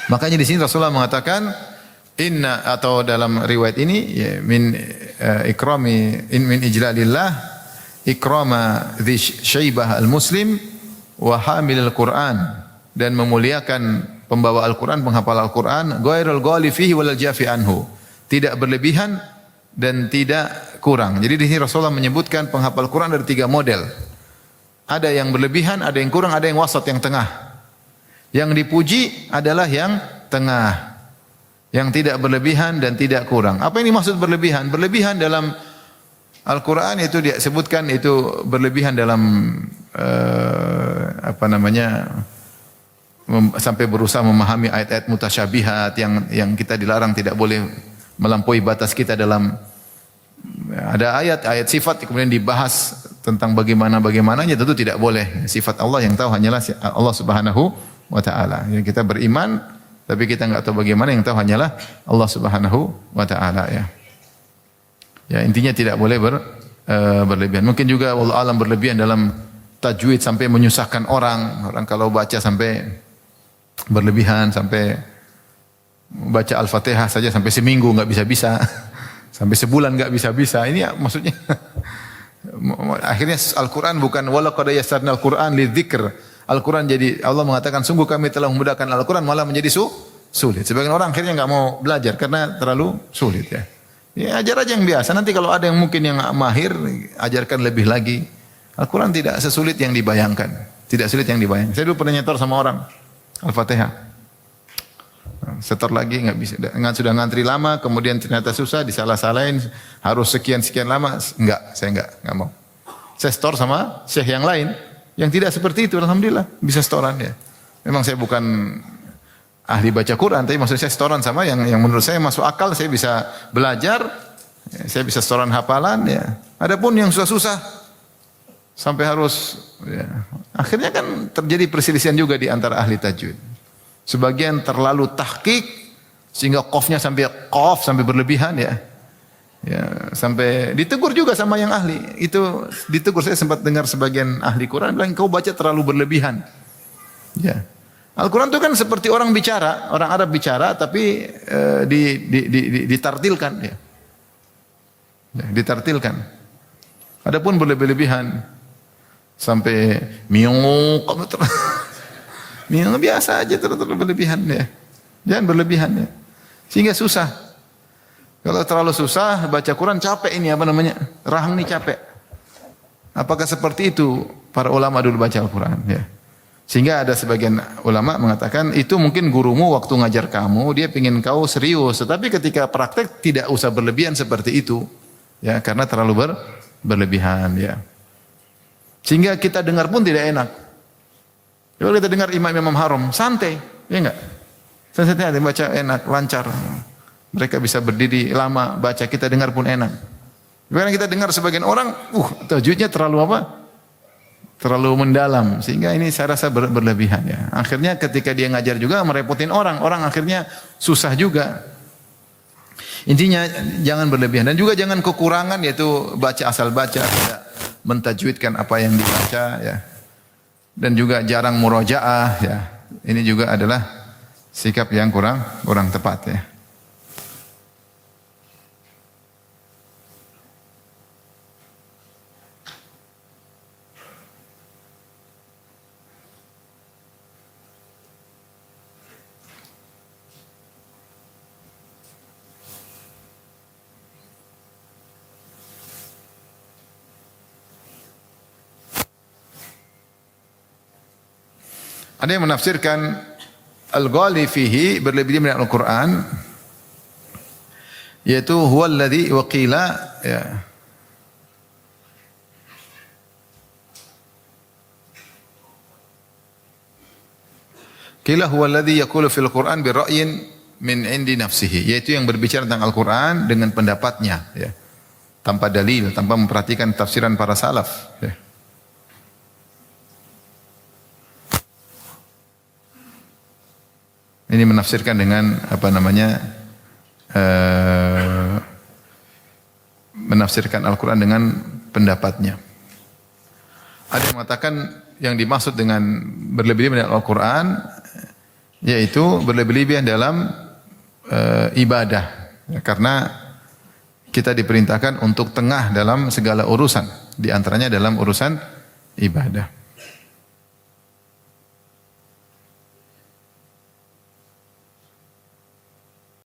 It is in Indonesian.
Makanya di sini Rasulullah mengatakan inna, atau dalam riwayat ini ya, min min ijlalillah ikrama dzi syaibah al-muslim wa hamilul Qur'an, dan memuliakan pembawa Al-Qur'an, penghafal Al-Qur'an, ghairul ghali fihi wal jafi anhu, tidak berlebihan dan tidak kurang. Jadi di sini Rasulullah menyebutkan penghafal Quran dari 3 model. Ada yang berlebihan, ada yang kurang, ada yang wasat, yang tengah. Yang dipuji adalah yang tengah, yang tidak berlebihan dan tidak kurang. Apa ini maksud berlebihan? Berlebihan dalam Al-Quran itu disebutkan itu berlebihan dalam sampai berusaha memahami ayat-ayat mutasyabihat yang kita dilarang, tidak boleh melampaui batas kita dalam ada ayat sifat kemudian dibahas tentang bagaimananya, tentu tidak boleh. Sifat Allah yang tahu hanyalah Allah Subhanahu wa taala. Ya, kita beriman tapi kita enggak tahu bagaimana, yang tahu hanyalah Allah Subhanahu wa taala ya. Ya, intinya tidak boleh berlebihan. Mungkin juga wallahu alam berlebihan dalam tajwid sampai menyusahkan orang. Orang kalau baca sampai berlebihan, sampai baca Al-Fatihah saja sampai seminggu enggak bisa-bisa. Sampai sebulan enggak bisa-bisa. Ini ya, maksudnya akhirnya Al-Quran bukan walaqad yassarna Al-Quran lidzikr. Al-Quran jadi Allah mengatakan sungguh kami telah memudahkan Al-Quran, malah menjadi sulit. Sebagian orang akhirnya enggak mau belajar karena terlalu sulit ya. Ya ajar aja yang biasa. Nanti kalau ada yang mungkin yang mahir, ajarkan lebih lagi. Al-Quran tidak sesulit yang dibayangkan. Tidak sulit yang dibayangkan. Saya dulu pernah nyetor sama orang Al-Fatihah. Setor lagi enggak bisa. Sudah ngantri lama, kemudian ternyata susah, disalah-salahin, harus sekian-sekian lama. Saya enggak mau. Saya setor sama syekh yang lain yang tidak seperti itu, alhamdulillah bisa setoran ya. Memang saya bukan ahli baca Quran, tapi maksud saya setoran sama yang menurut saya masuk akal, saya bisa belajar, saya bisa setoran hafalan ya. Adapun yang susah-susah sampai harus ya, akhirnya kan terjadi perselisihan juga di antara ahli tajwid. Sebagian terlalu tahqiq sehingga qafnya sampai berlebihan ya. Ya, sampai ditegur juga sama yang ahli. Itu ditegur, saya sempat dengar sebagian ahli Quran bilang kau baca terlalu berlebihan. Ya. Al-Quran itu kan seperti orang bicara, orang Arab bicara tapi ditartilkan ya. Ya, ditartilkan. Adapun berlebihan sampai miung miung biasa aja terlalu berlebihan ya. Jangan berlebihan ya. Sehingga susah. Kalau terlalu susah baca Quran capek ini rahang ini capek. Apakah seperti itu para ulama dulu baca Al-Quran ya. Sehingga ada sebagian ulama mengatakan itu mungkin gurumu waktu ngajar kamu dia ingin kau serius, tetapi ketika praktek tidak usah berlebihan seperti itu ya, karena terlalu berlebihan ya. Sehingga kita dengar pun tidak enak. Kalau kita dengar imam haram santai, ya enggak? Santai baca enak, lancar. Mereka bisa berdiri lama baca, kita dengar pun enak. Karena kita dengar sebagian orang, tajwidnya terlalu terlalu mendalam, sehingga ini saya rasa berlebihan ya. Akhirnya ketika dia ngajar juga merepotin orang akhirnya susah juga. Intinya jangan berlebihan dan juga jangan kekurangan, yaitu baca asal baca, tidak mentajwidkan apa yang dibaca ya. Dan juga jarang murojaah ya. Ini juga adalah sikap yang kurang tepat ya. Ada yang menafsirkan al-ghali fihi berlebihan dari Al-Quran, yaitu huwa alladhi wa qila ya. Qila huwa alladhi yaqulu fil Quran bi ra'yin min indi nafsihi, yaitu yang berbicara tentang Al-Quran dengan pendapatnya ya. Tanpa dalil, tanpa memperhatikan tafsiran para salaf ya. Ini menafsirkan dengan menafsirkan Al-Quran dengan pendapatnya. Ada yang mengatakan yang dimaksud dengan berlebihan dengan Al-Quran yaitu berlebih-lebihan dalam ibadah. Ya, karena kita diperintahkan untuk tengah dalam segala urusan, di antaranya dalam urusan ibadah.